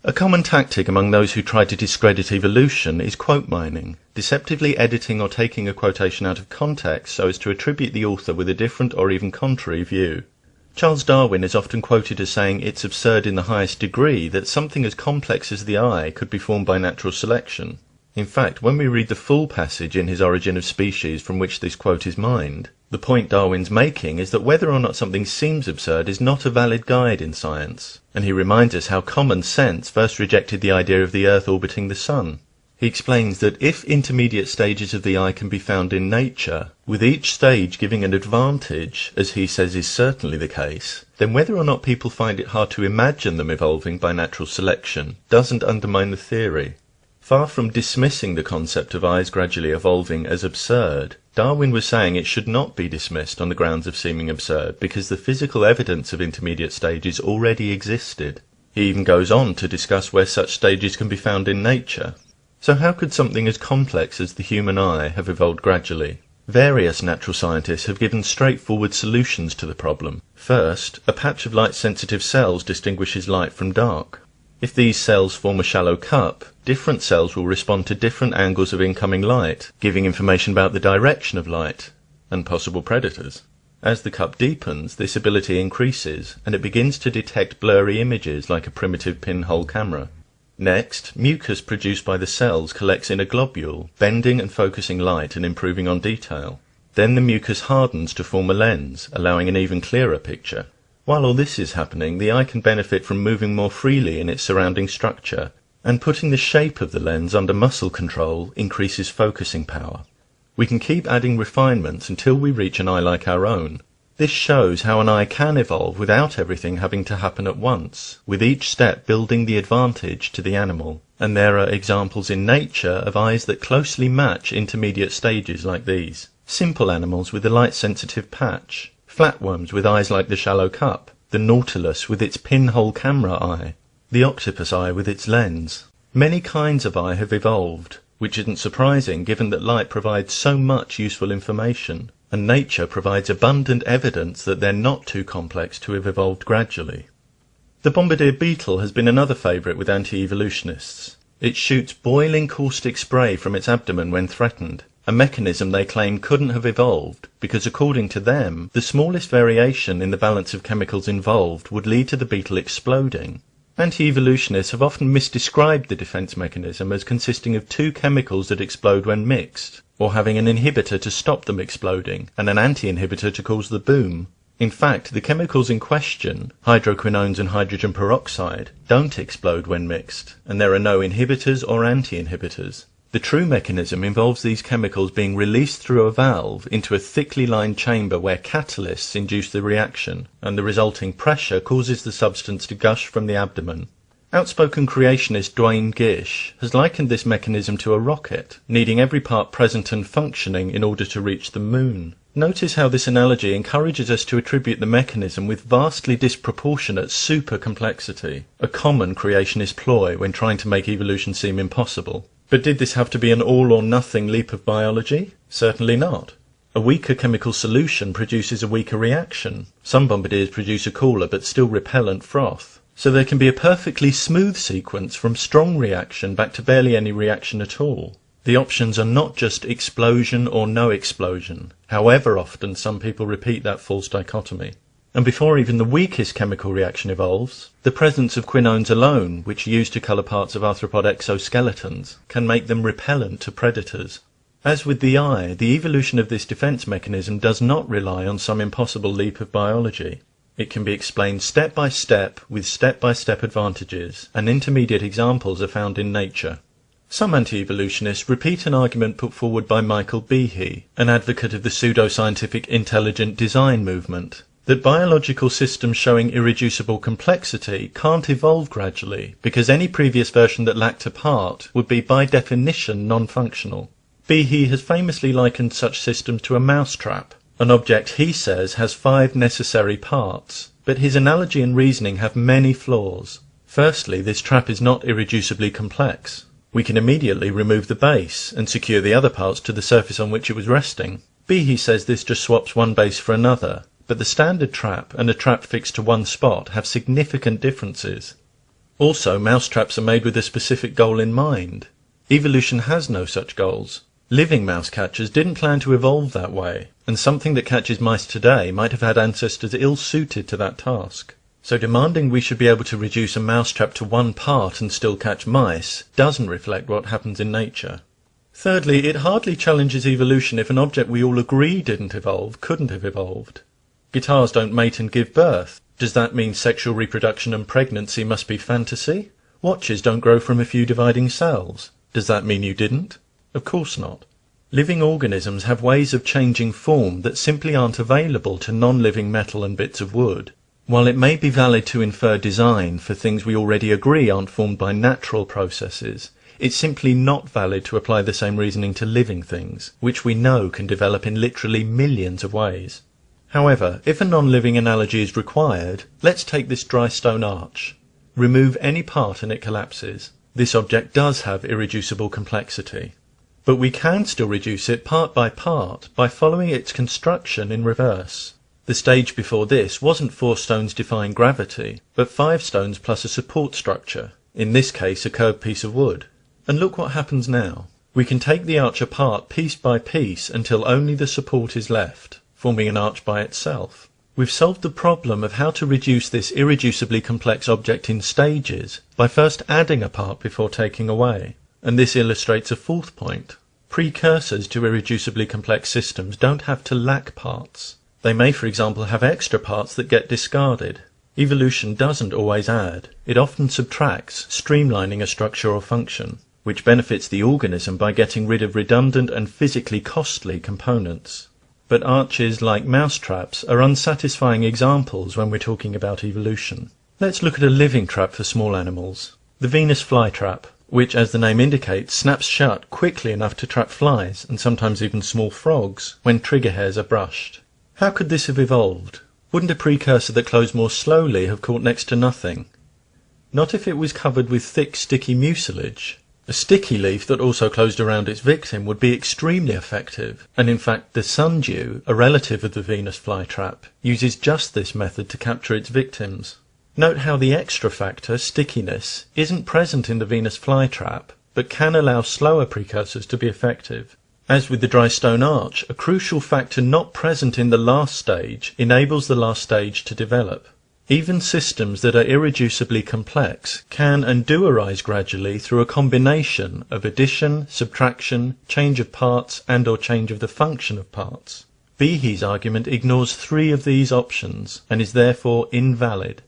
A common tactic among those who try to discredit evolution is quote mining, deceptively editing or taking a quotation out of context so as to attribute the author with a different or even contrary view. Charles Darwin is often quoted as saying it's absurd in the highest degree that something as complex as the eye could be formed by natural selection. In fact, when we read the full passage in his Origin of Species from which this quote is mined, the point Darwin's making is that whether or not something seems absurd is not a valid guide in science, and he reminds us how common sense first rejected the idea of the Earth orbiting the Sun. He explains that if intermediate stages of the eye can be found in nature, with each stage giving an advantage, as he says is certainly the case, then whether or not people find it hard to imagine them evolving by natural selection doesn't undermine the theory. Far from dismissing the concept of eyes gradually evolving as absurd, Darwin was saying it should not be dismissed on the grounds of seeming absurd because the physical evidence of intermediate stages already existed. He even goes on to discuss where such stages can be found in nature. So how could something as complex as the human eye have evolved gradually? Various natural scientists have given straightforward solutions to the problem. First, a patch of light-sensitive cells distinguishes light from dark. If these cells form a shallow cup, different cells will respond to different angles of incoming light, giving information about the direction of light and possible predators. As the cup deepens, this ability increases, and it begins to detect blurry images like a primitive pinhole camera. Next, mucus produced by the cells collects in a globule, bending and focusing light and improving on detail. Then the mucus hardens to form a lens, allowing an even clearer picture. While all this is happening, the eye can benefit from moving more freely in its surrounding structure, and putting the shape of the lens under muscle control increases focusing power. We can keep adding refinements until we reach an eye like our own. This shows how an eye can evolve without everything having to happen at once, with each step building the advantage to the animal. And there are examples in nature of eyes that closely match intermediate stages like these. Simple animals with a light-sensitive patch, flatworms with eyes like the shallow cup, the nautilus with its pinhole camera eye, the octopus eye with its lens. Many kinds of eye have evolved, which isn't surprising given that light provides so much useful information, and nature provides abundant evidence that they're not too complex to have evolved gradually. The bombardier beetle has been another favourite with anti-evolutionists. It shoots boiling caustic spray from its abdomen when threatened, a mechanism they claim couldn't have evolved because, according to them, the smallest variation in the balance of chemicals involved would lead to the beetle exploding. Anti-evolutionists have often misdescribed the defence mechanism as consisting of two chemicals that explode when mixed, or having an inhibitor to stop them exploding and an anti-inhibitor to cause the boom. In fact, the chemicals in question, hydroquinones and hydrogen peroxide, don't explode when mixed, and there are no inhibitors or anti-inhibitors. The true mechanism involves these chemicals being released through a valve into a thickly lined chamber where catalysts induce the reaction, and the resulting pressure causes the substance to gush from the abdomen. Outspoken creationist Dwayne Gish has likened this mechanism to a rocket, needing every part present and functioning in order to reach the moon. Notice how this analogy encourages us to attribute the mechanism with vastly disproportionate super complexity, a common creationist ploy when trying to make evolution seem impossible. But did this have to be an all-or-nothing leap of biology? Certainly not. A weaker chemical solution produces a weaker reaction. Some bombardiers produce a cooler but still repellent froth. So there can be a perfectly smooth sequence from strong reaction back to barely any reaction at all. The options are not just explosion or no explosion, however often some people repeat that false dichotomy. And before even the weakest chemical reaction evolves, the presence of quinones alone, which are used to colour parts of arthropod exoskeletons, can make them repellent to predators. As with the eye, the evolution of this defence mechanism does not rely on some impossible leap of biology. It can be explained step by step with step-by-step advantages, and intermediate examples are found in nature. Some anti-evolutionists repeat an argument put forward by Michael Behe, an advocate of the pseudoscientific intelligent design movement, that biological systems showing irreducible complexity can't evolve gradually because any previous version that lacked a part would be by definition non-functional. Behe has famously likened such systems to a mousetrap, an object he says has 5 necessary parts, but his analogy and reasoning have many flaws. Firstly, this trap is not irreducibly complex. We can immediately remove the base and secure the other parts to the surface on which it was resting. Behe says this just swaps one base for another, but the standard trap and a trap fixed to one spot have significant differences. Also, mousetraps are made with a specific goal in mind. Evolution has no such goals. Living mouse catchers didn't plan to evolve that way, and something that catches mice today might have had ancestors ill-suited to that task. So demanding we should be able to reduce a mousetrap to one part and still catch mice doesn't reflect what happens in nature. Thirdly, it hardly challenges evolution if an object we all agree didn't evolve couldn't have evolved. Guitars don't mate and give birth. Does that mean sexual reproduction and pregnancy must be fantasy? Watches don't grow from a few dividing cells. Does that mean you didn't? Of course not. Living organisms have ways of changing form that simply aren't available to non-living metal and bits of wood. While it may be valid to infer design for things we already agree aren't formed by natural processes, it's simply not valid to apply the same reasoning to living things, which we know can develop in literally millions of ways. However, if a non-living analogy is required, let's take this dry stone arch. Remove any part and it collapses. This object does have irreducible complexity. But we can still reduce it part by following its construction in reverse. The stage before this wasn't 4 stones defying gravity, but 5 stones plus a support structure, in this case a curved piece of wood. And look what happens now. We can take the arch apart piece by piece until only the support is left, forming an arch by itself. We've solved the problem of how to reduce this irreducibly complex object in stages by first adding a part before taking away. And this illustrates a fourth point. Precursors to irreducibly complex systems don't have to lack parts. They may, for example, have extra parts that get discarded. Evolution doesn't always add. It often subtracts, streamlining a structure or function, which benefits the organism by getting rid of redundant and physically costly components. But arches, like mousetraps, are unsatisfying examples when we're talking about evolution. Let's look at a living trap for small animals. The Venus flytrap, which, as the name indicates, snaps shut quickly enough to trap flies, and sometimes even small frogs, when trigger hairs are brushed. How could this have evolved? Wouldn't a precursor that closed more slowly have caught next to nothing? Not if it was covered with thick, sticky mucilage. A sticky leaf that also closed around its victim would be extremely effective, and in fact the sundew, a relative of the Venus flytrap, uses just this method to capture its victims. Note how the extra factor, stickiness, isn't present in the Venus flytrap, but can allow slower precursors to be effective. As with the dry stone arch, a crucial factor not present in the last stage enables the last stage to develop. Even systems that are irreducibly complex can and do arise gradually through a combination of addition, subtraction, change of parts, and/or change of the function of parts. Behe's argument ignores 3 of these options and is therefore invalid.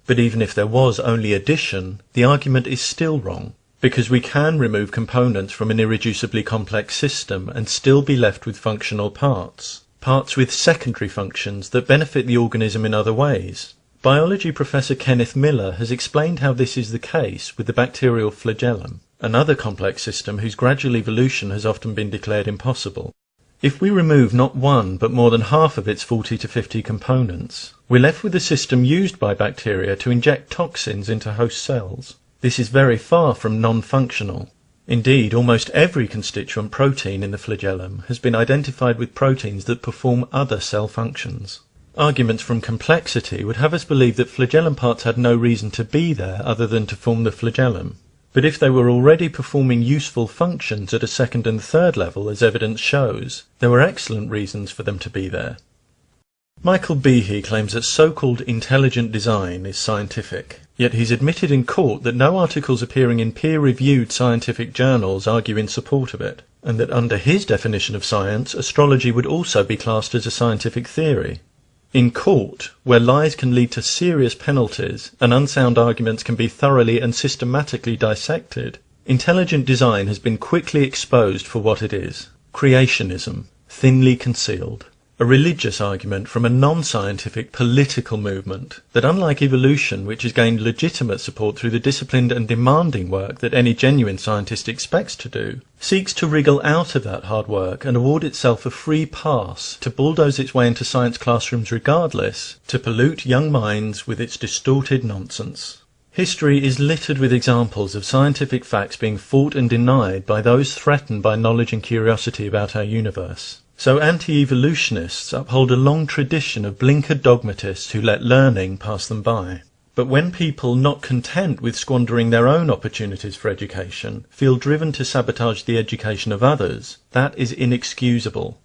But even if there was only addition, the argument is still wrong, because we can remove components from an irreducibly complex system and still be left with functional parts. Parts with secondary functions that benefit the organism in other ways. Biology professor Kenneth Miller has explained how this is the case with the bacterial flagellum, another complex system whose gradual evolution has often been declared impossible. If we remove not one but more than half of its 40 to 50 components, we're left with a system used by bacteria to inject toxins into host cells. This is very far from non-functional. Indeed, almost every constituent protein in the flagellum has been identified with proteins that perform other cell functions. Arguments from complexity would have us believe that flagellum parts had no reason to be there other than to form the flagellum. But if they were already performing useful functions at a second and third level, as evidence shows, there were excellent reasons for them to be there. Michael Behe claims that so-called intelligent design is scientific, yet he's admitted in court that no articles appearing in peer-reviewed scientific journals argue in support of it, and that under his definition of science, astrology would also be classed as a scientific theory. In court, where lies can lead to serious penalties and unsound arguments can be thoroughly and systematically dissected, intelligent design has been quickly exposed for what it is: creationism, thinly concealed. A religious argument from a non-scientific political movement that, unlike evolution, which has gained legitimate support through the disciplined and demanding work that any genuine scientist expects to do, seeks to wriggle out of that hard work and award itself a free pass to bulldoze its way into science classrooms regardless, to pollute young minds with its distorted nonsense. History is littered with examples of scientific facts being fought and denied by those threatened by knowledge and curiosity about our universe. So anti-evolutionists uphold a long tradition of blinkered dogmatists who let learning pass them by. But when people, not content with squandering their own opportunities for education, feel driven to sabotage the education of others, that is inexcusable.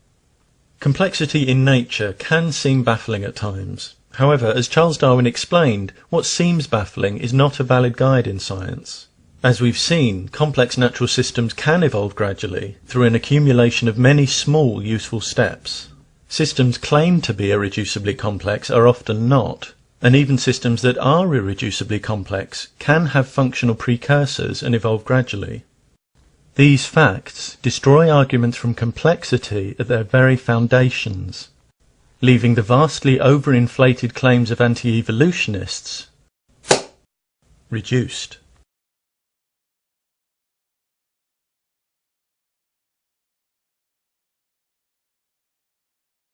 Complexity in nature can seem baffling at times. However, as Charles Darwin explained, what seems baffling is not a valid guide in science. As we've seen, complex natural systems can evolve gradually through an accumulation of many small useful steps. Systems claimed to be irreducibly complex are often not, and even systems that are irreducibly complex can have functional precursors and evolve gradually. These facts destroy arguments from complexity at their very foundations, leaving the vastly overinflated claims of anti-evolutionists reduced.